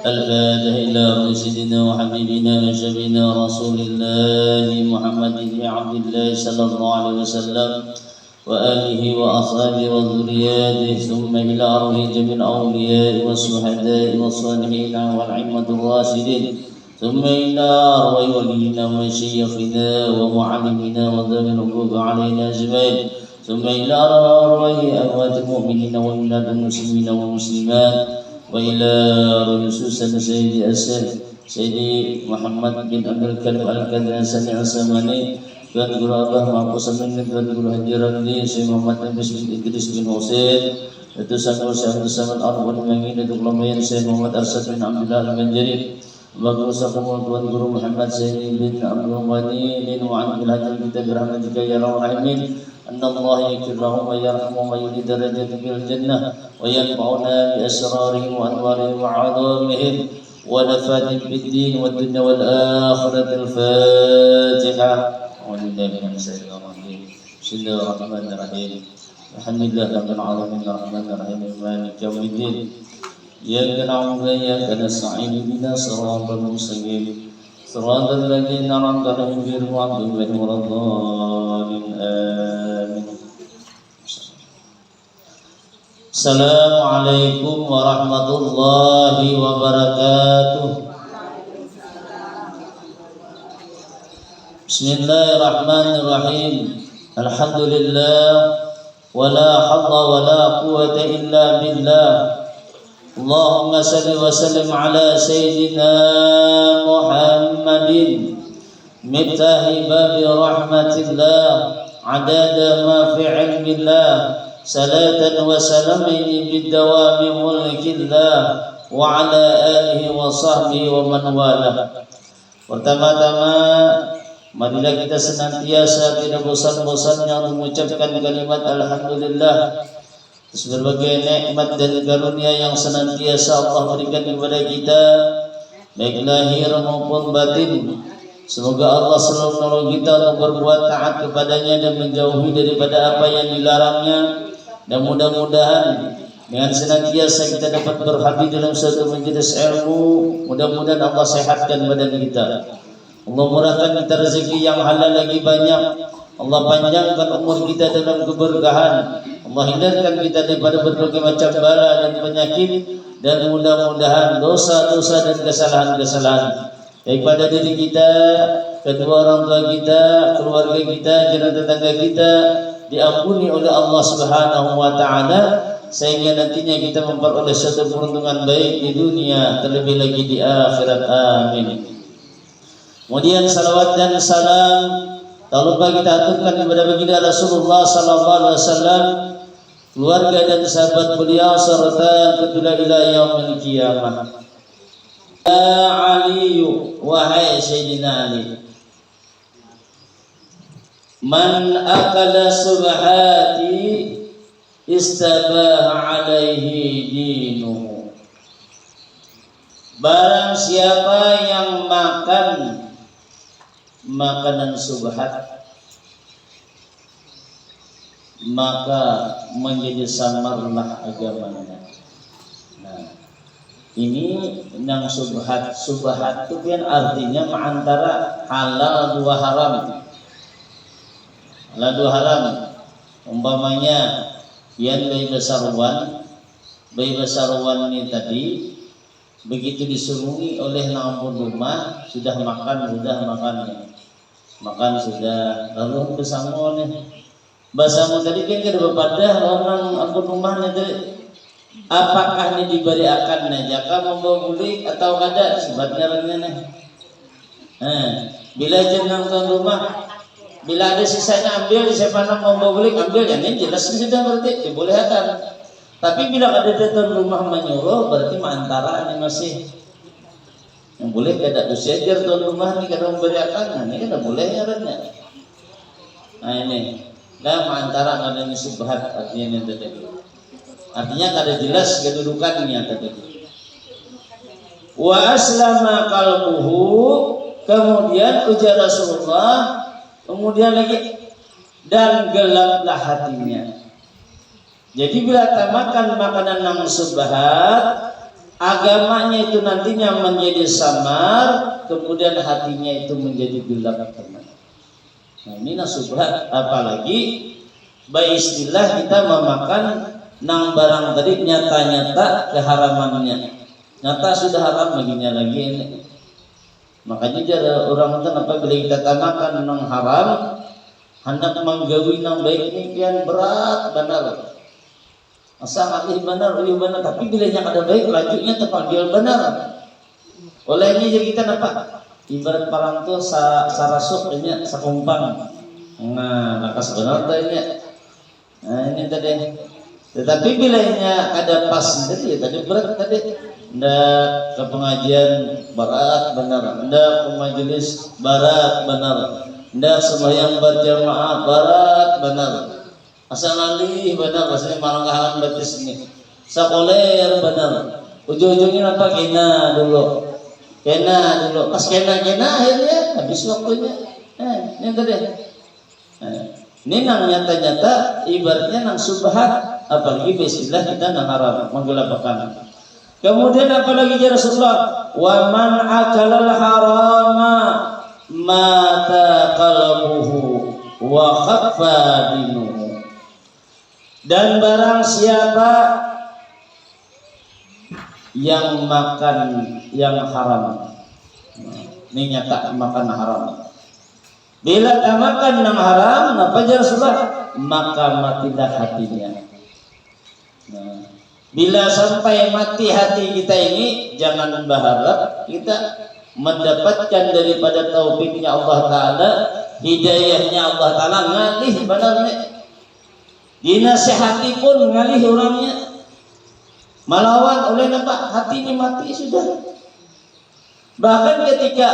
الفاتح إلى سيدنا وحبيبنا وشفينا رسول الله محمد بن عبد الله صلى الله عليه وسلم وآله وأصحابه وذرياته ثم إلى أرواح جميع الأولياء والشهداء والصالحين والأئمة الراشدين ثم إلى أرواح ولينا ومشايخنا ومعلمنا وذوي الحقوق علينا أجمعين ثم إلى أرواح أموات المؤمنين وأولاد المسلمين والمسلمات وإلى رؤوس سيدي الشيخ سيدي محمد بن عبد الكريم الكدرساني السماني Tuan Guru Abah Mahfuz Amin, Tuan Guru Haji Ramli, Syekh Muhammad Nabi Idris bin Husain, Datuk Guru Syekh Abdul Samad Al-Ghani Mangin, Datuk Lamayan Syekh Muhammad Arsyad bin Abdullah Al-Banjari, Bagus Sakumul Tuan Guru Muhammad Sayyid bin Abdul Ghani bin Wa'an bin Hajar kita berahmatika ya Rahimin. Anna Allah yakirrahum wa yarhamum wa yuli darajat bil jannah wa yanfa'una bi asrarihim wa anwarihim wa 'adhamihim wa nafatin fid din wad dunya wal akhirati al-Fatihah. Bismillahirrahmanirrahim. Alhamdulillahirabbil alamin arrahmanir rahim maliki yaumiddin. Iyyaka na'budu wa iyyaka nasta'in ihdinas siratal mustaqim. Siratal ladzina an'amta 'alaihim ghairil maghdubi 'alaihim waladdallin. Amin. Assalamualaikum warahmatullahi wabarakatuh. Bismillahirrahmanirrahim. Alhamdulillah wala hawla wala quwwata illa billah. Allahumma salli wa sallim ala sayyidina Muhammadin miftahi babi rahmatillah adada ma fi ilmillah salatan wa salamaini bidawami mulkillah wa ala alihi wa sahbihi wa man walah. Pertama-tama marilah kita senantiasa tidak bosan-bosannya mengucapkan kalimat Alhamdulillah atas berbagai nikmat dan karunia yang senantiasa Allah berikan kepada kita baik lahir maupun batin. Semoga Allah selalu menolong kita untuk berbuat taat kepadanya dan menjauhi daripada apa yang dilarangnya, dan mudah-mudahan dengan senantiasa kita dapat berhabis dalam suatu majelis ilmu. Mudah-mudahan Allah sehatkan badan kita, Allah murahkan kita rezeki yang halal lagi banyak, Allah panjangkan umur kita dalam keberkahan, Allah hindarkan kita daripada berbagai macam bala dan penyakit, dan mudah-mudahan dosa-dosa dan kesalahan-kesalahan baik pada diri kita, kedua orang tua kita, keluarga kita, jiran tetangga kita diampuni oleh Allah Subhanahu wa taala, sehingga nantinya kita memperoleh suatu peruntungan baik di dunia, terlebih lagi di akhirat. Amin. Kemudian salawat dan salam tak lupa kita aturkan kepada baginda Rasulullah sallallahu alaihi wasallam, keluarga dan sahabat beliau serta yang kedua ila yaumil qiyamah. Ya Ali, wahai Sayyidina Ali, man akala subhati istabah alaihi dinuhu. Barang siapa yang makan makanan subhat, maka menjadi samarlah agamanya. Nah, ini yang subhat. Subhat itu kan artinya antara halal dua haram. Halal dua haram. Umpamanya yang bayi besarwan ini tadi begitu disuruhi oleh nampun rumah, sudah makan sudah, lalu bersama nih bahasamu tadi kan kada bepadah orang ampun rumah nanti apakah ini diberi akan jaka membawa bulik atau kada sebabnya nih. Bila jenang tuan rumah, bila ada sisanya ambil, siapa nak membawa bulik ambil, yang ini jelas sudah berarti dibolehkan. Tapi bila ada tuan rumah menyuruh, berarti antara ini masih yang boleh kada usiajar tuan rumah ini kada memberi akan, ini kada boleh nyarannya. Nah ini, dah antara ada ini subhat artinya tadi. Artinya kada jelas kedudukannya tadi. Wa aslama qalbuhu, kemudian ujar Rasulullah, kemudian lagi dan gelaplah hatinya. Jadi bila kita makan makanan yang subhat, agamanya itu nantinya menjadi samar, kemudian hatinya itu menjadi gelap. Nah, ini subhat, apalagi by istilah kita memakan nang barang tadi nyata-nyata keharamannya. Nyata sudah haram baginya lagi ini. Makanya ada orang itu apabila kita makan nang haram, hendak menggawi nang baik ini kian berat benar. Asal ngalih benar, benar, tapi bila yang ada baik lajunya terpanggil benar. Oleh ini jadi kita dapat ibarat parang tu sarasuk ini sakumpang. Nah, lakas benar tadinya. Nah, ini tadi. Tetapi bila ada pas tadi, tadi berat tadi. Ndak ke pengajian berat benar, ndak ke majelis berat benar, ndak sembahyang berjamaah berat benar. Asal ngalih benar, rasanya malangkahan batis ini. Sakoler benar. Ujung-ujungnya apa? Kena dulu. Pas kena akhirnya habis waktunya. Ini tadi. Ini nang nyata-nyata ibaratnya nang subhat, apalagi bismillah kita nang haram menggelapkan. Kemudian apalagi ya Rasulullah, wa man akalal harama mata qalbuhu wa khaffa dinuhu. Dan barang siapa yang makan yang haram, ini nyata makan haram. Bila tak makan yang haram, apa ya Rasulullah? Maka matilah hatinya. Nah, bila sampai mati hati kita ini, jangan berharap kita mendapatkan daripada taufiknya Allah Ta'ala, hidayahnya Allah Ta'ala, ngalih benar-benar. Dinasihati pun ngalih orangnya, melawan oleh nampak hati ini mati sudah. Bahkan ketika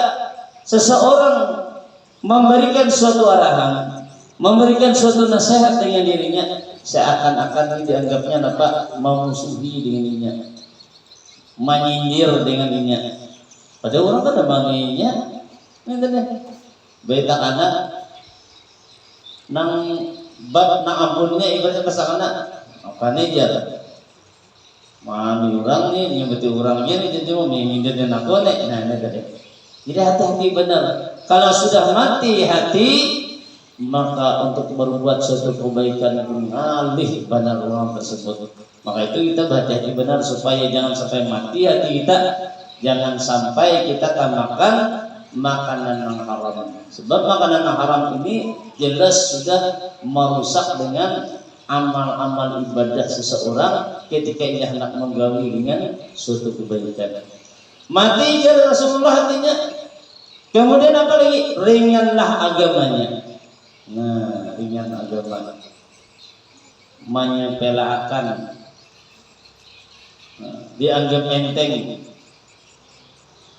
seseorang memberikan suatu arahan, memberikan suatu nasihat dengan dirinya, seakan-akan dianggapnya nampak memusuhi dengan dirinya, menyindir dengan dirinya. Pada orang kan banginya, baik anak nang bab na ampunnya ibaratnya pasangana apa nih ya mami orang nih yang betul orangnya nih jadi mau menghindar dan aku nih nah tadi jadi hati-hati benar. Kalau sudah mati hati, maka untuk berbuat suatu kebaikan pun ngalih benar orang tersebut. Maka itu kita berhati-hati benar supaya jangan sampai mati hati kita, jangan sampai kita makan makanan yang haram. Sebab makanan yang haram ini jelas sudah merusak dengan amal-amal ibadah seseorang ketika ia hendak menggawi dengan suatu kebaikan. Mati jadi Rasulullah hatinya. Kemudian apa lagi? Ringanlah agamanya. Nah, ringan agama. Menyepelekan. Nah, dianggap enteng.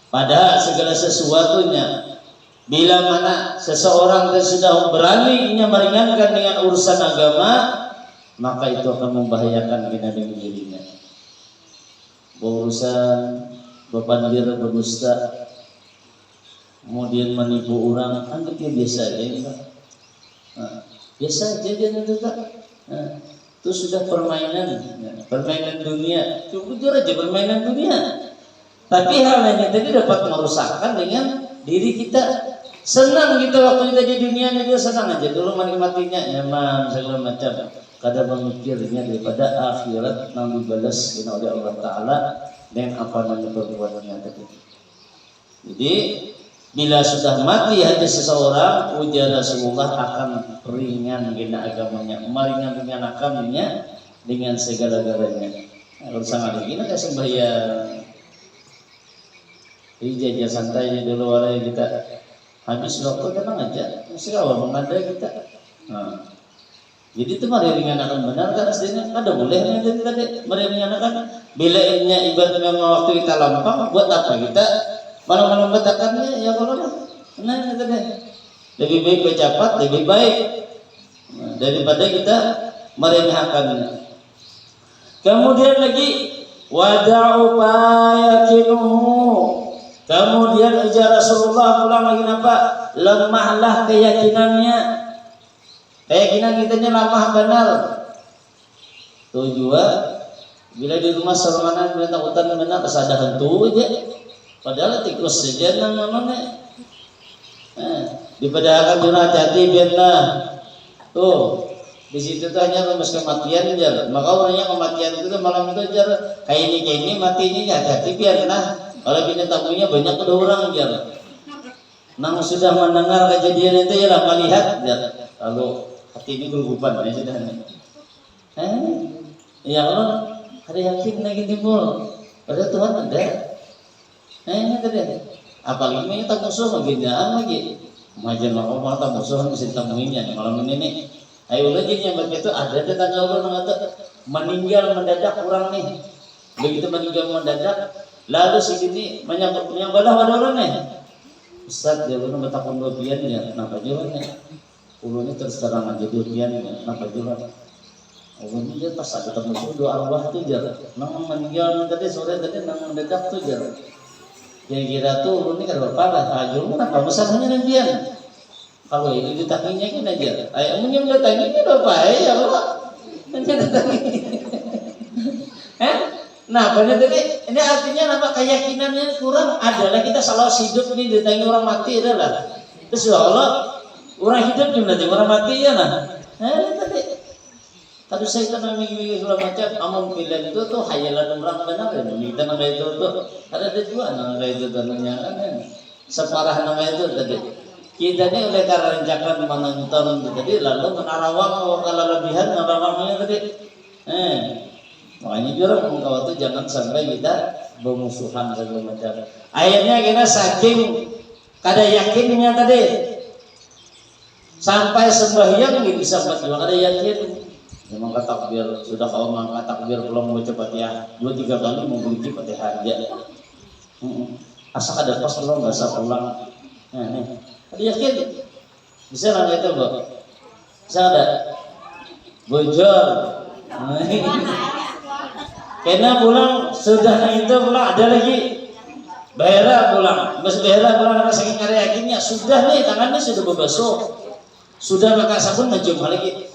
Padahal segala sesuatunya, bila mana seseorang sudah berani meringankan dengan urusan agama, maka itu akan membahayakan kita dengan dirinya. Berurusan, berpandir, berdusta, kemudian menipu orang, anggap dia biasa aja. Biasa aja dia juga. Itu sudah permainan dunia. Jujur aja permainan dunia. Tapi hal lainnya tadi dapat merusakkan dengan diri kita. Senang kita waktu kita di dunia ini dia senang aja dulu menikmatinya nyaman segala macam. Kadang memikirnya daripada akhirat yang dibalas oleh Allah Ta'ala dengan apa namanya perbuatannya tadi. Jadi bila sudah mati hati seseorang, ujar Rasulullah akan ringan dengan agamanya, meringankan agamanya dengan segala-galanya. Kalau sangat begini kita sembahyang. Ijazah santai dulu orang kita habis waktu tenang aja, masih awal mengandai kita. Nah, jadi itu meringankan benar kan aslinya ada bolehnya jadi tadi meringankan. Bila ini ibarat memang waktu kita lampang, buat apa kita malam-malam betakannya ya kalau nah itu deh lebih baik bercepat lebih baik daripada kita meringankannya. Kemudian lagi wada'u yakinuhu. Kemudian ujar Rasulullah pulang lagi apa? Lemahlah keyakinannya. Keyakinan kitanya lemah benar. Tujuan Bila di rumah sermanan bila takutan mana kesada hantu aja. Padahal tikus saja nang namanya. Dipadakan juga hati-hati biarlah. Tuh, di situ tuh hanya rumus kematian aja. Maka orangnya kematian itu malam itu aja kayak ini matinya hati-hati biarlah. Kalau kita tamunya banyak udah orang aja. Nang sudah mendengar kejadian itu ya lah melihat ya. Lalu hati ini berguban ya sudah. Ya Allah, ada yakin lagi timbul. Pada Tuhan ada. Ini tadi. Apalagi ini tak musuh bagian lagi. Majen mau tak musuh bisa ditemuinya malam ini nih. Ayo lagi yang begitu ada tetangga orang mengatakan meninggal mendadak orang nih. Begitu meninggal mendadak, lalu segini menyambut yang balah pada orang nih. Ustaz dia belum bertakun dobian ya, kenapa juga nih? Ulunya terus terang aja dobian ya, kenapa juga? Ulunya dia pas ada temu dua arwah tuh jar, nang meninggal tadi sore tadi nang mendadak tuh jar. Kira-kira tuh ulu ini kan berparah, tajul kenapa masalahnya dobian? Kalau ini ditakinya kan aja, ayamnya mendatanginya apa ya Allah? Nah, benar tadi ini artinya apa keyakinannya kurang adalah kita selalu hidup ini ditangi orang mati adalah. Terus Allah orang hidup juga nanti orang mati ya nah. Tadi saya kan memiliki segala macam among pilihan itu tuh hayalan orang benar ya. Kita nama itu tuh ada juga nama itu namanya kan. Separah nama itu tadi. Kita ini oleh karena rencana menonton tadi lalu menarawang kalau lebihan narawangnya tadi. Makanya juga mengkau itu jangan sampai kita bermusuhan segala macam. Akhirnya kita saking kada yakinnya tadi sampai sembahyang bisa berjuang kada yakin. Memang takbir sudah kau mengangkat takbir belum baca Fatihah 2-3 kali mau benci Fatihah aja. Asal ada pas belum nggak usah pulang. Ada yakin bisa lah itu Mbak. Bisa ada bocor. Karena pulang sudah itu pulang ada lagi bayar pulang, mas bayar pulang karena saking karya yakinnya sudah nih tangannya sudah berbasuh, sudah pakai sabun mencium lagi.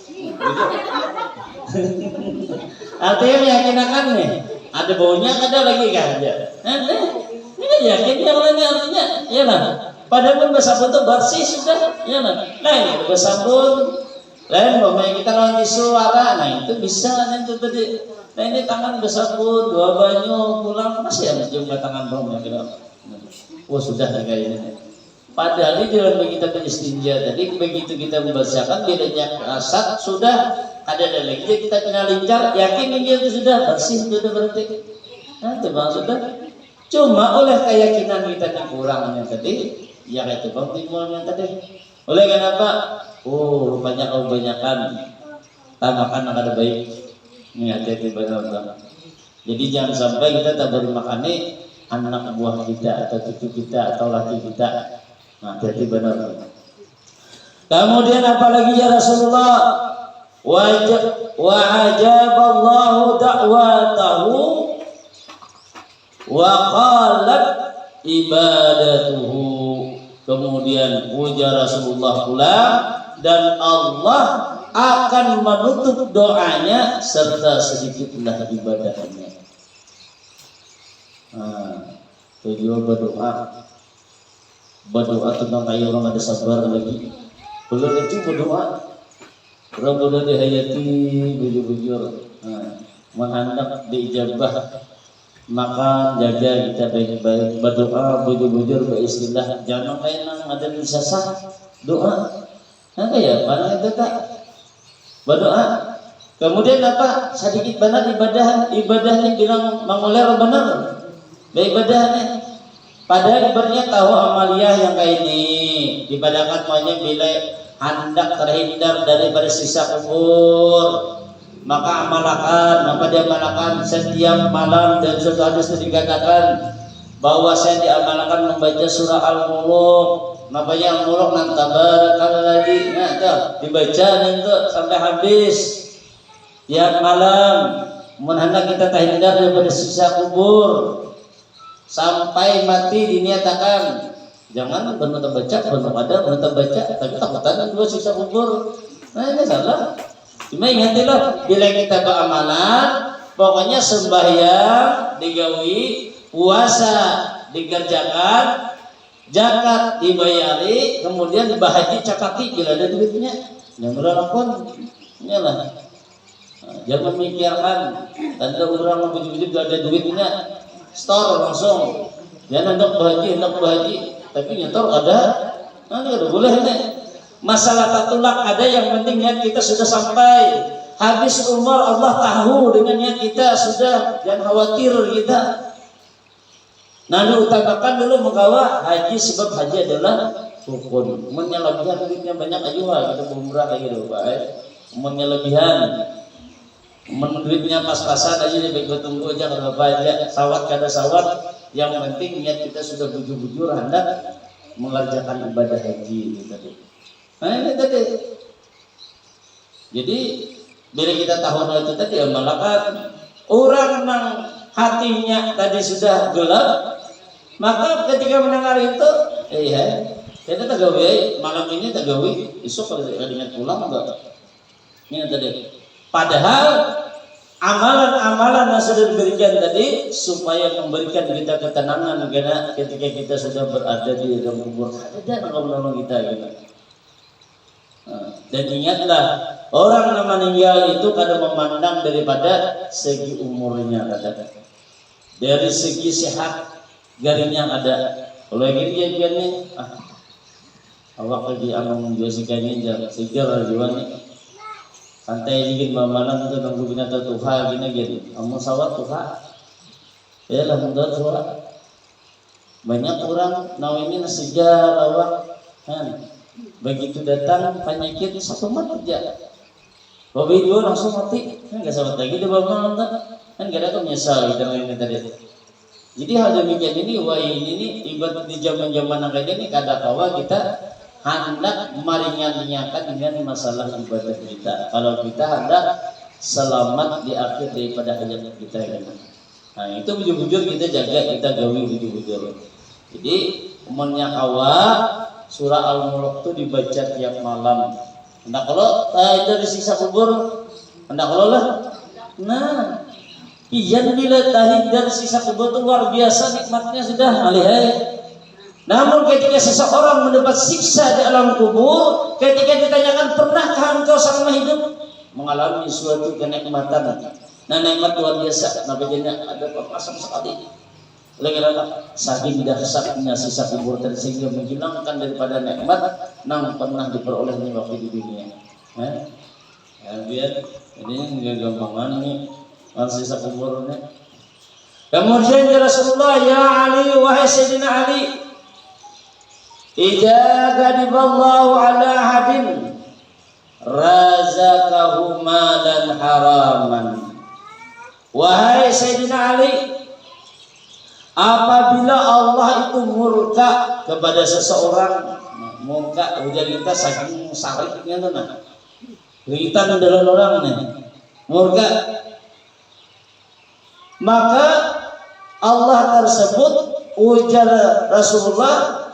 Artinya meyakinkan nih ada baunya ada lagi kan ya. Ini yakin yang lainnya artinya ya lah. Padahal pun bersabun itu bersih sudah ya lah. Nah ini bersabun lain bahwa kita lawan suara, nah itu bisa itu tadi. Nah ini tangan bersabun, 2 banyu pulang masih ya mencium ke tangan bawah ya. Wah sudah kayak ini. Padahal di dalam kita beristinja tadi begitu kita membacakan bedanya asat sudah ada lagi kita kena lincah yakin ini itu sudah bersih sudah berarti. Nah itu maksudnya cuma oleh keyakinan kita yang kurangnya tadi ya itu bang timbulnya tadi. Oleh kenapa? Oh rupanya kau banyakkan tambahkan ada baik. Ini hati-hati benar-benar. Jadi jangan sampai kita tak beri makan anak buah kita atau cucu kita atau laki kita. Nah, hati-hati benar-benar. Kemudian apalagi ya Rasulullah wa ajaballahu da'watahu wa qalat ibadatuhu. Kemudian puja Rasulullah pula dan Allah akan menutup doanya serta sedikitlah ibadahnya. Beliau berdoa tentang kayak orang ada sabar lagi. Belum itu berdoa, orang boleh dihayati bujur-bujur, menghendap diijabah, makan jaga kita baik-baik, berdoa bujur-bujur beristilah, jangan kayak nang ada disasah doa. Apa ya? Mana itu tak? Berdoa. Kemudian apa? Sedikit benar ibadahnya bilang menguler benar. Ibadahnya. Padahal ibaratnya tahu amaliyah yang kayak ini ibadahkan semuanya bila hendak terhindar daripada sisa kubur. Maka dia amalkan setiap malam dan suatu hadis dikatakan bahwa saya diamalkan membaca surah Al-Muluk. Namanya Al-Muluk nan tabarakalladzi dibaca nanti sampai habis tiap malam. Hendak kita terhindar daripada siksa kubur sampai mati diniatakan jangan benar baca tapi takutan dua siksa kubur. Nah ini salah. Cuma ingatlah bila kita beramalan Pokoknya sembahyang digawi, puasa dikerjakan, zakat dibayari, kemudian bahaji cakati bila ada duitnya. Yang berlakukan nyalah. Jangan memikirkan tanda orang begitu gak ada duitnya, store langsung. Jangan hendak bahaji, tapi nyetor ada, nanti ada boleh nih. Masalah tatulak ada, yang penting niat kita sudah sampai. Habis umur Allah tahu dengan niat kita sudah, jangan khawatir kita. Nah, utamakan dulu menggawa haji, sebab haji adalah rukun. Umumnya lebihan duitnya banyak aja kita umrah kayak gitu, Pak. Umumnya lebihan, duitnya pas-pasan aja nih, baik tunggu aja kalau apa aja, sawat kada sawat. Yang penting niat kita sudah bujur-bujur hendak mengerjakan ibadah haji gitu. Nah ini tadi. Jadi bila kita tahu itu tadi, amalkan orang yang hatinya tadi sudah gelap, maka ketika mendengar itu, kita tagawi malam ini tagawi, esok kalau ingat pulang enggak. Ini tadi. Padahal amalan-amalan yang sudah diberikan tadi supaya memberikan kita ketenangan karena ketika kita sudah berada di dalam kubur, ada yang menolong kita gitu. Dan ingatlah, orang yang meninggal itu kadang memandang daripada segi umurnya, katakan dari segi sehat garing yang ada. Kalau yang gini nih, awak lagi amang josikannya jangan sejar jiwa nih. Santai dikit malam itu nunggu binatang tuha gini. Kamu sawat tuha, ya lah mudah tuha. Banyak orang now ini sejar awak, kan? Begitu datang penyakit satu mati aja. Babi dua langsung mati, kan nggak sawat lagi di bawah kan gak ada menyesal gitu ini tadi. Jadi hal demikian ini, wah ini ibarat di zaman-zaman kayak ini kada kawa kita hendak meringankan dengan masalah ibadah kita. Kalau kita hendak selamat di akhir daripada hajat kita gitu. Nah itu bujur-bujur kita jaga, kita gawi bujur-bujur. Jadi umumnya kawa surah Al-Mulk itu dibaca tiap malam. Hendak kalau itu disiksa kubur, hendak kalau lah. Nah, ijan bila tahid dari siksa kubur itu luar biasa nikmatnya sudah alihai. Namun ketika seseorang mendapat siksa di alam kubur, ketika ditanyakan pernahkah engkau selama hidup mengalami suatu kenikmatan, nah nikmat luar biasa, namanya ada perasaan sekali. Lagi-lagi saking dahsyatnya siksa kubur dan sehingga menghilangkan daripada nikmat yang pernah diperolehnya waktu di dunia. Ya biar ini nggak gampangan nih siksa kuburnya. Kemudian ya Rasulullah, ya Ali, wahai Sayyidina Ali, idza ghadiballahu ala hadin razaqahu malan haraman. Wahai Sayyidina Ali, apabila Allah itu murka kepada seseorang, murka ujar kita saking sariknya tuh nah. Kita adalah orang nih murka, maka Allah tersebut ujar Rasulullah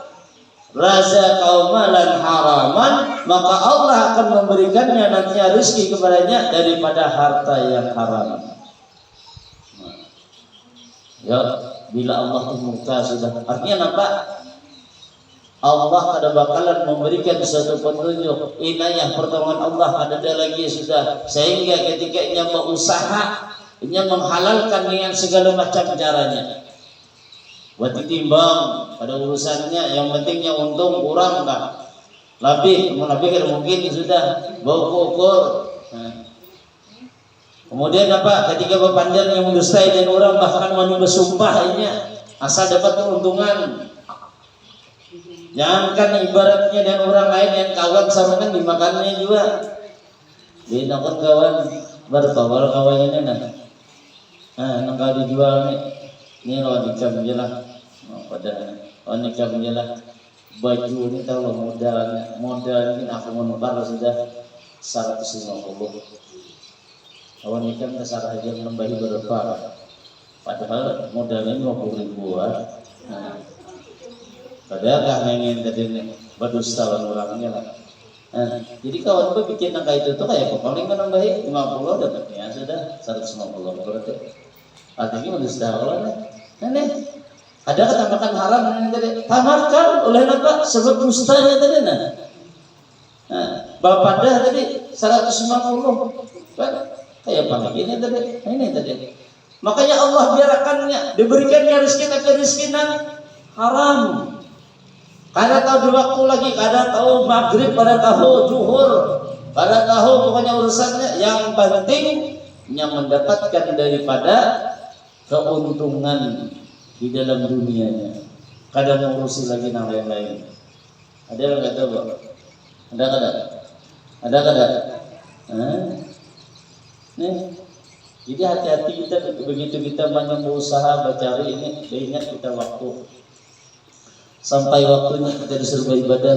razaqahu malan haraman, maka Allah akan memberikannya nantinya rezeki kepadanya daripada harta yang haram. Ya, bila Allah murka sudah artinya apa? Allah kada bakalan memberikan suatu petunjuk, inayah pertolongan Allah ada lagi sudah, sehingga ketika ia berusaha, ia menghalalkan dengan segala macam caranya. Buat ditimbang pada urusannya, yang pentingnya untung kurang tak lebih kan mungkin sudah bau ukur. Kemudian apa? Ketika berpandang yang mendustai dan orang bahkan mau bersumpahnya asal dapat keuntungan. Jangankan ibaratnya dan orang lain yang kawan sama kan dimakannya juga. Dia nakon kawan bertawar kawannya nah. Nangka dijual nih. Ini lo nikah menjelah. Pada nikah menjelah baju ini tahu modal ini aku menukar sudah 150. Kawan nikah kita salah aja menambahi berapa. Padahal modalnya 50.000. Padahal karena ingin tadi berdusta orangnya lah. Jadi kawan gue bikin angka itu tuh kayak paling menambahi 50 dapatnya. Nah, sudah 150 berarti. Artinya sudah Allah. Ini ada kata haram yang tadi. Tamatkan oleh apa? Sebab mustahil tadi nah. Bapak dah tadi 150. Kan kayak apa ini tadi? Ini tadi. Makanya Allah biarkannya diberikannya rezeki tapi rezeki haram. Kada tahu di waktu lagi, kada tahu maghrib, kada tahu zuhur, kada tahu pokoknya urusannya. Yang penting yang mendapatkan daripada keuntungan di dalam dunianya. Kada mengurusi lagi yang lain-lain. Ada yang kata tahu? Ada kada? Nih. Jadi hati-hati kita begitu kita banyak berusaha mencari ini, ingat kita waktu. Sampai waktunya kita disuruh beribadah.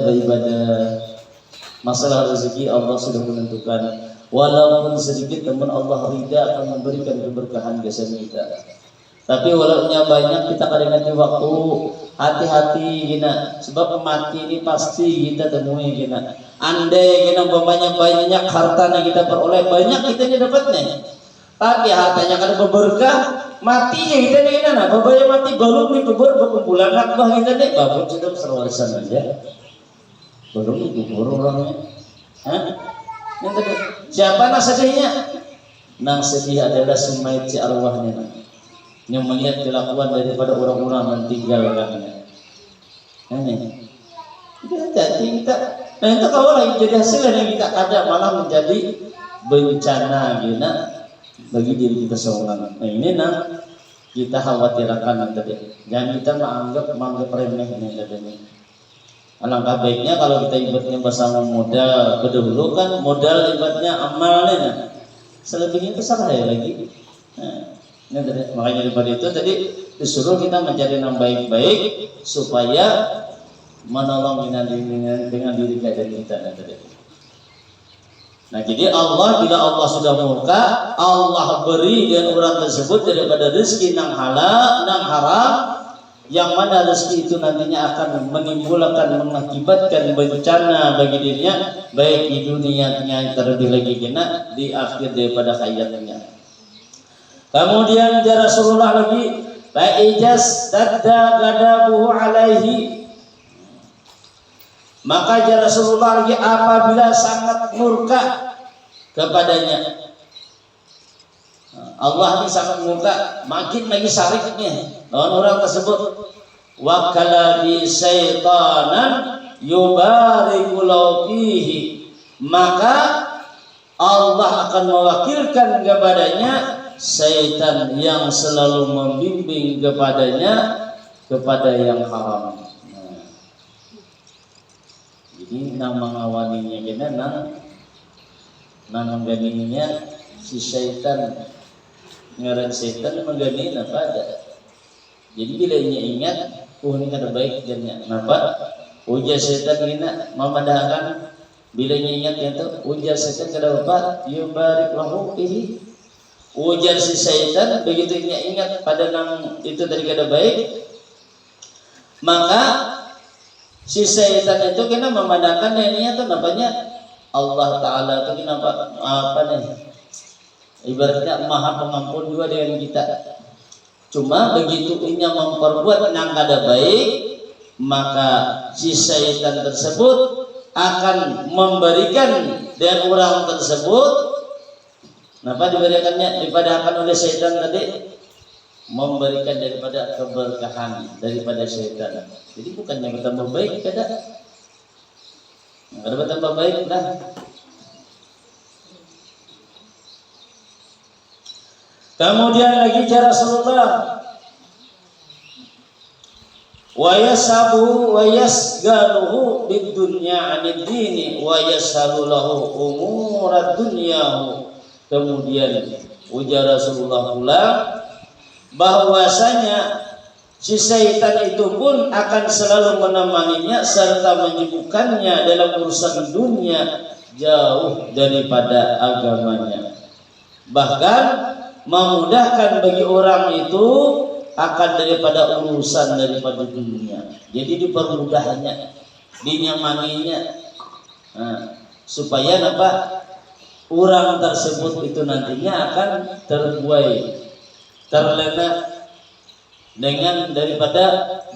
Masalah rezeki Allah sudah menentukan. Walaupun sedikit teman Allah ridha akan memberikan keberkahan kesan kita. Tapi walaupun banyak kita kadang-kadang waktu hati-hati gina. Sebab mati ini pasti kita temui gina. Andai gina banyak harta yang kita peroleh banyak kita dapatnya. Tapi hartanya kada berberkah, matinya kita ni na, babaya mati belum dikubur berkumpulan anak bah kita ni, babut sudah serwarisan aja, belum dikubur orangnya, siapa nak sedihnya? Nang sedih adalah si mayit si arwahnya, yang melihat kelakuan daripada orang-orang meninggalkannya. Ini, jadi kita, nah itu kalau lagi jadi hasil yang kita kada malah menjadi bencana gina. Bagi diri kita seorang. Nah ini kita khawatirkan tadi. Jangan kita menganggap remeh ini tadi. Alangkah baiknya kalau kita ibaratnya bersama modal. Kedahulu kan modal ibaratnya amalnya. Selebihnya itu salah ya lagi. Nah, ini tadi. Makanya daripada itu tadi disuruh kita mencari yang baik-baik supaya menolong dengan diri kita tadi. Nah jadi Allah bila Allah sudah murka, Allah beri dan orang tersebut daripada rezeki yang halal, yang haram, yang mana rezeki itu nantinya akan menimbulkan, mengakibatkan bencana bagi dirinya, baik di dunianya terlebih lagi kena di akhir daripada hayatnya. Kemudian Rasulullah lagi, fa'ijaz tadda gadabuhu alaihi. Maka Rasulullah lagi apabila sangat murka kepadanya, Allah ini sangat murka, makin lagi syariknya orang tersebut. Wakala bi syaitanan yubariku fihi, maka Allah akan mewakilkan kepadanya syaitan yang selalu membimbing kepadanya kepada yang haram. Jadi nang mengawaninya kena nang mengganinya si syaitan ngaran syaitan menggani apa ada. Jadi bila ia ingat ini kada baik jadinya kenapa ujar syaitan ini memadahkan bila ia ingat itu ujar syaitan kada apa yubarik lahu fihi. Ujar si syaitan begitu ia ingat pada nang itu tadi kada baik, maka si syaitan itu kena memandangkan ini itu namanya Allah Ta'ala itu kenapa apa nih ibaratnya maha pengampun juga dengan kita. Cuma begitu ini memperbuat yang kada baik, maka si syaitan tersebut akan memberikan dan orang tersebut kenapa diberikannya dipadahkan oleh syaitan tadi memberikan daripada keberkahan daripada syaitan. Jadi bukannya bertambah baik, kada bertambah baik dah. Kemudian lagi Rasulullah wa yasabu wa yasgaluhu bid dunya 'anid dini wa yasalu lahu umurad dunyahu. Kemudian ujar Rasulullah pula bahwasanya si syaitan itu pun akan selalu menemaninya serta menyibukkannya dalam urusan dunia jauh daripada agamanya. Bahkan memudahkan bagi orang itu akan daripada urusan daripada dunia. Jadi dipermudahnya, dinyamaninya, supaya apa? orang tersebut itu nantinya akan terbuai, terlena dengan daripada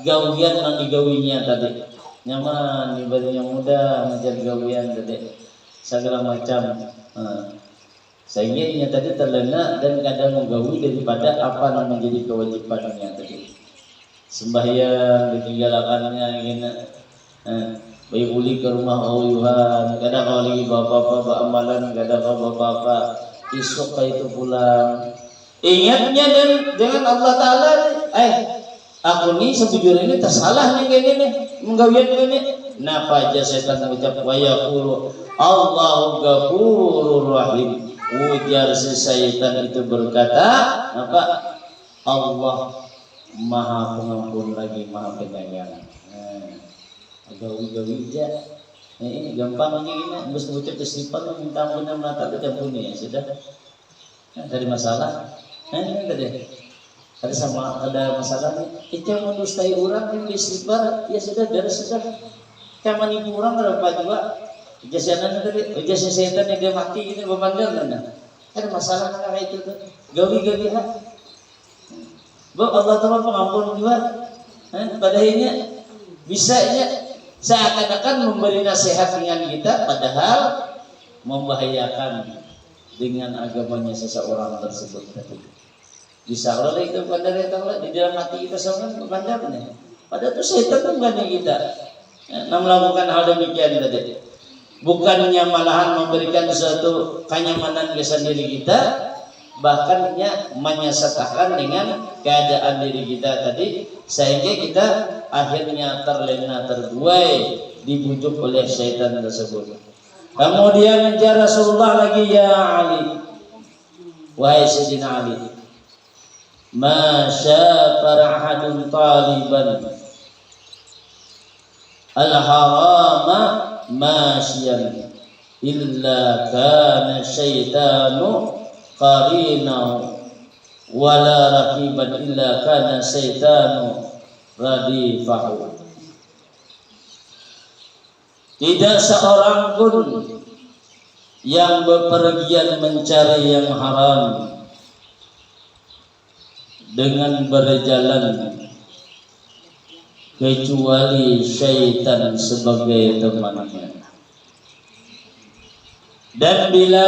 gawian yang digawinya tadi. Nyaman ibadah yang mudah menjadi gawian tadi segala macam. Sehingga ini tadi terlena dan kadang menggawi daripada apa yang menjadi kewajibannya tadi. Sembahyang ditinggalkannya gini. Bayi uli ke rumah Yuhan, kadang kau lagi bapak-bapak amalan, kadang kau bapak-bapak isuk itu pulang. Ingatnya dan dengan Allah Taala, aku ni sejujurnya ini tersalah nih gini nih, menggawian gini. Napa aja setan mengucap wa yaqulu Allahu Ghafurur Rahim. Ujar si syaitan itu berkata, apa? Allah Maha Pengampun lagi Maha Penyayang. Gawi-gawi aja. Ini gampang aja ini. Habis ngucap istighfar minta ampun dan menata diampuni ya sudah. Dari masalah. Ini tadi. Ada masalah nih. Kita mendustai orang yang istighfar ya sudah dari sudah. Kayak menipu orang berapa juga. Ijazahnya tadi, ijazah setan yang dia mati ini memandang mana? Ada masalah kayak itu tuh. Gawi-gawi ha. Allah Taala pengampun juga. Padahalnya bisanya seakan-akan memberi nasihat dengan kita, padahal membahayakan dengan agamanya seseorang tersebut tadi. Bisa Allah itu pada di dalam hati kita seorang kepandangnya. Padahal itu setan pun bukan kita. Melakukan hal demikian tadi. Bukannya malahan memberikan suatu kenyamanan ke sendiri kita, bahkan menyesatkan dengan keadaan diri kita tadi, sehingga kita akhirnya terlena terbuai dibujuk oleh syaitan tersebut. Kemudian menjar Rasulullah lagi, ya Ali, wahai Sayyidina Ali, ma syafara ahadun taliban al-harama masyian illa kana syaitanu qarinahu wala rakiban illa kana syaitanu radifahu. Tidak seorang pun yang bepergian mencari yang haram dengan berjalan kecuali syaitan sebagai temannya. Dan bila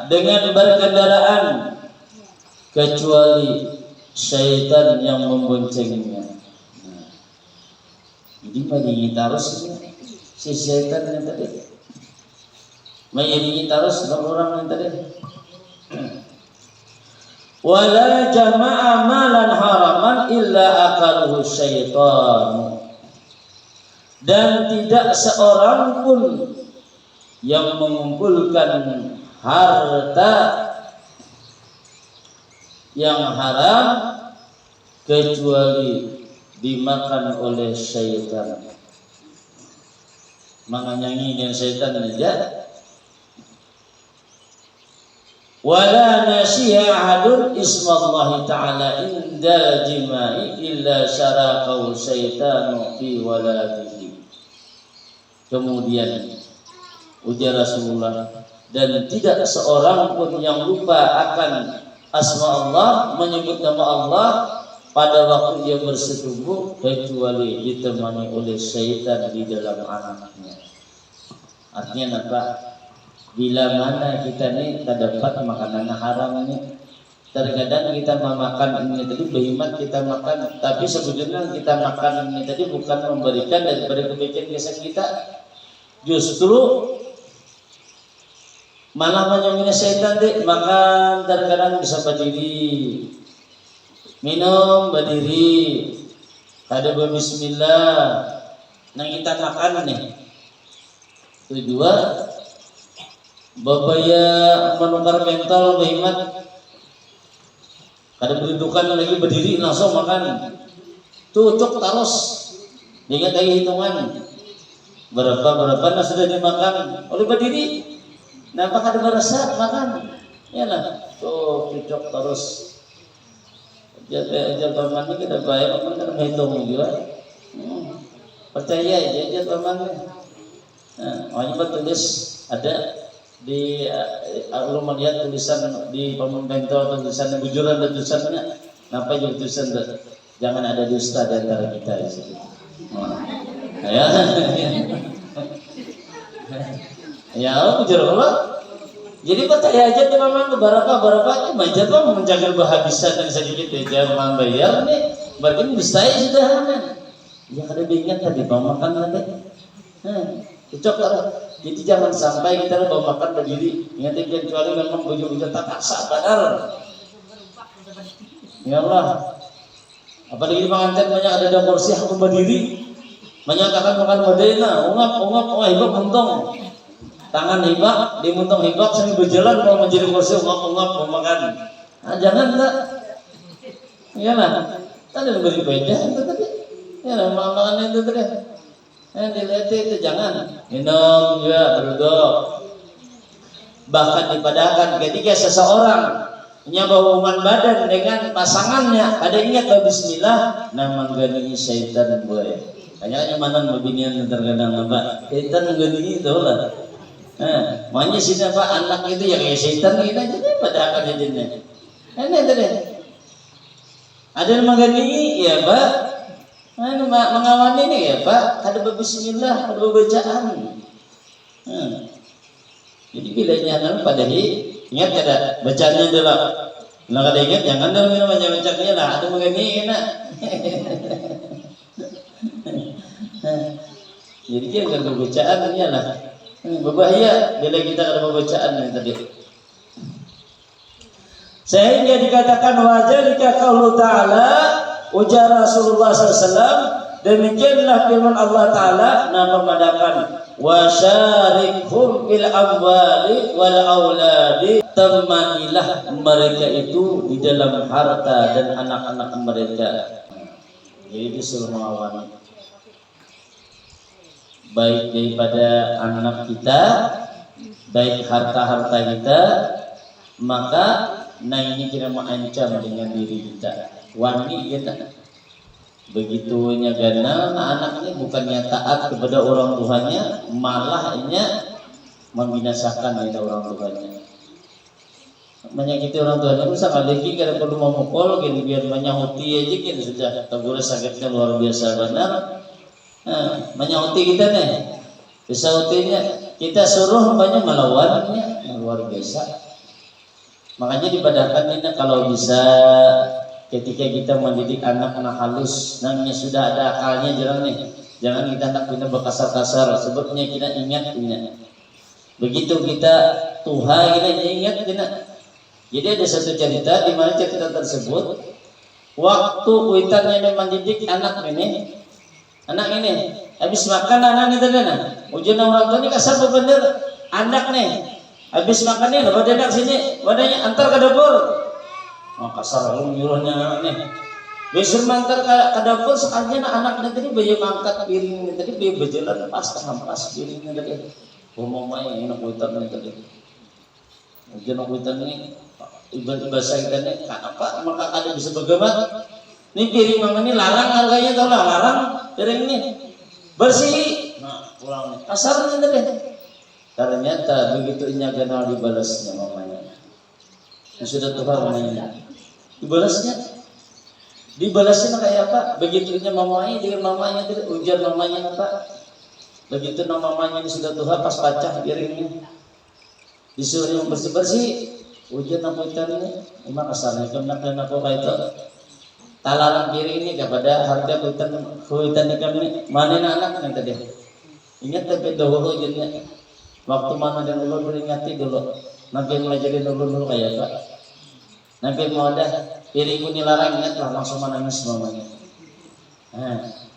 dengan berkendaraan kecuali syaitan yang memboncengnya. Jadi mengiringi terus si syaitan yang tadi, mengiringi terus orang yang tadi. Wala jama'a malan haraman illa akaluhu syaitan. Dan tidak seorang pun yang mengumpulkan harta yang haram kecuali dimakan oleh syaitan. Menganyangi dengan syaitan aja. Wala nasiha ahadun ismallahi ta'ala indal jima'i illa syarakahu syaitanu fi waladihi. Kemudian ujar Rasulullah, dan tidak seorang pun yang lupa akan asma Allah, menyebut nama Allah pada waktu dia bersetubuh kecuali ditemani oleh syaitan di dalam anaknya. Artinya apa? Bila mana kita ni terdapat makanan haram ini, terkadang kita memakan ini tadi behimat kita makan, tapi sebetulnya kita makan ini tadi bukan memberikan daripada kebaikan kisah kita, justru malah menyemini syaitan deh. Makan terkadang bisa berdiri, minum berdiri, ada berbismillah, nah kita makan nih. Kedua, babaya menukar mental behimat, ada berdudukan lagi berdiri langsung makan, tucuk terus, ingat lagi hitungan berapa nah sudah dimakan oleh berdiri. Nampak ada merasa makan, ya lah, tuh cucuk terus. Jatuh paman ini kita bayar, paman kan hitung juga. Percaya aja paman. Nah, orang tulis ada di lu melihat tulisan di pembentuk tulisan bujuran dan tulisannya kenapa juga tulisan jangan ada dusta di antara kita di situ. Ya. Ya, bujur Allah. Jadi percaya aja tuh memang barokah macam apa menjaga kehabisan dan sedikit aja membayar nih, berarti dustai sudah kan. Ya ada ingat tadi bawa makan tadi. Cocok kalau jadi jangan sampai kita bawa makan berdiri. Ingat kecuali memang baju-baju tak paksa benar. Ya Allah. Apalagi di pengantin banyak ada kursi aku berdiri. Banyak akan makan modena, ungap, wah hibak muntung. Tangan hibak, dimuntung hibak sambil berjalan mau menjadi kursi ungap mau makan. Nah, jangan tak. Iyalah. Tadi beri beda itu tadi. Ya, makan itu tadi. Dilihat itu jangan minum juga berdoa. Bahkan dipadahkan ketika seseorang punya hubungan badan dengan pasangannya, ada ingat bismillah, nama gani syaitan boleh. Kayaknya mana beginian terkadang apa? Syaitan gani itu lah. Makanya sini apa anak itu yang syaitan kita jadi padahkan jadinya. Ini tadi. Ada yang menggani ya Pak. Mengawani ini ya Pak, ada bismillah, ada bacaan. Jadi bilanya pada ingat ada bacaannya dulu. Nah kada ingat jangan dulu minum baca-bacanya lah, ada begini enak. Jadi dia kan bacaan ya lah. Berbahaya bila kita ada bacaan yang tadi. Sehingga dikatakan wajah jika qaulu ta'ala ujar Rasulullah SAW, demikianlah firman Allah Ta'ala nama mengadakan wasyarikhum bil amwali wal auladi, temanilah mereka itu di dalam harta dan anak-anak mereka. Jadi disuruh mengawani baik daripada anak kita, baik harta-harta kita, maka ini kita mengancam dengan diri kita. Wani kita begitunya karena anak ini bukannya taat kepada orang tuanya, malah membinasakan orang tuanya. Menyakiti orang tuanya itu sama lagi kalau perlu memukul gini biar menyahuti aja gini sudah teguran sakitnya luar biasa benar. Menyahuti kita nih, disahutinya kita suruh banyak melawannya luar biasa. Makanya dipadahkan ini kalau bisa ketika kita mendidik anak-anak halus, namanya sudah ada akalnya jarang nih. Jangan kita anak kita berkasar-kasar, sebabnya kita ingat. Begitu kita tuha kita ingat kita. Jadi ada satu cerita di mana cerita tersebut waktu kuitannya ini mendidik anak ini habis makan anak itu ujian orang tua ini kasar bener anak nih habis makan nih badan sini badannya antar ke dapur. Kasar lu nyuruhnya nih. Besok mantar ke dapur sekalian anak tadi bayi mangkat piring tadi bayi berjalan pas hampas piringnya tadi. Ngomong main enak kuitan tadi. Ujian kuitan ini ibarat bahasa kita nih apa maka ada bisa bergema. Ini piring mama ini larang harganya tau lah larang piring ini bersih. Nah pulang nih kasarnya tadi. Ternyata begitu inya kenal dibalasnya mamanya. Sudah Tuhan namanya. Dibalasnya kayak apa? Begitunya mamanya dengan mamanya tidak ujar mamanya apa? Begitu nama mamanya ini sudah Tuhan pas pecah piringnya. Disuruh yang bersih-bersih. Ujian aku ini emang kasarnya kena aku kayak itu. Talaran piring ini kepada harga kuitan ikan ini mana anak yang tadi. Ingat tapi dahulu ujiannya. Waktu mana dan Allah beringati dulu. Nabi melajarin dulu kayak apa? Nabi mau ada piringku dilarang ingatlah langsung menangis mamanya.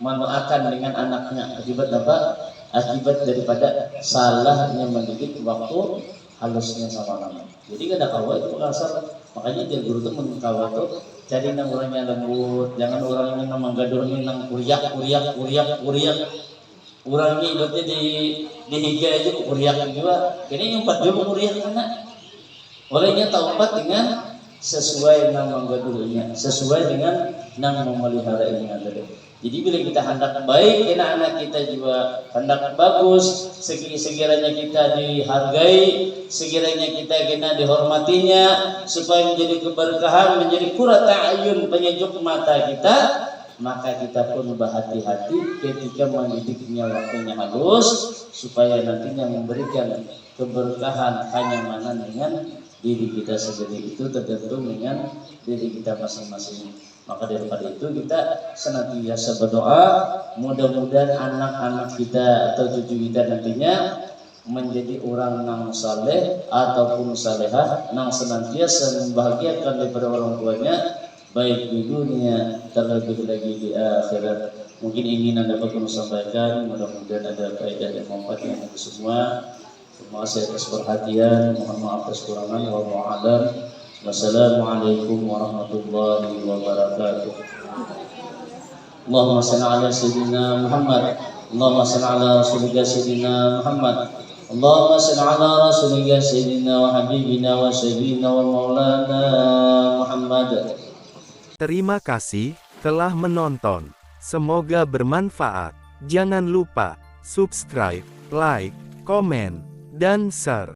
Mendoakan dengan anaknya akibat apa? Akibat daripada salahnya mendidik waktu halusnya sama nama. Jadi kada kawa itu kasar. Makanya dia guru itu mengkawa itu cari nang orangnya lembut, jangan orangnya nang menggaduhin nang kuriak. Orangnya hidupnya di higa aja kuriak juga. Ini 4 juga kuriak kena. Olehnya taubat dengan sesuai nang menggaduhnya, sesuai dengan nang memelihara ini tadi. Jadi bila kita hendak baik, anak kita juga hendak bagus, sekiranya kita dihargai, sekiranya kita kena dihormatinya, supaya menjadi keberkahan, menjadi qurrata a'yun, penyejuk mata kita, maka kita pun berhati-hati ketika mendidiknya waktunya halus, supaya nantinya memberikan keberkahan, kenyamanan dengan diri kita sendiri. Itu tergantung dengan diri kita masing-masing. Maka daripada itu kita senantiasa berdoa, mudah-mudahan anak-anak kita atau cucu kita nantinya menjadi orang yang saleh ataupun salehah, yang senantiasa membahagiakan daripada orang tuanya, baik di dunia terlebih lagi di akhirat. Mungkin ingin Anda dapat sampaikan, mudah-mudahan ada faedah dan manfaat yang untuk semua. Terima kasih atas perhatian, mohon maaf atas kurangan, wallahu a'lam. Wassalamualaikum warahmatullahi wabarakatuh. Allahumma shalli ala sayyidina Muhammad. Allahumma shalli ala rasulika sayyidina Muhammad. Allahumma shalli ala rasulika sayyidina wa habibina wa sayyidina wa maulana Muhammad. Terima kasih telah menonton. Semoga bermanfaat. Jangan lupa subscribe, like, komen, dan share.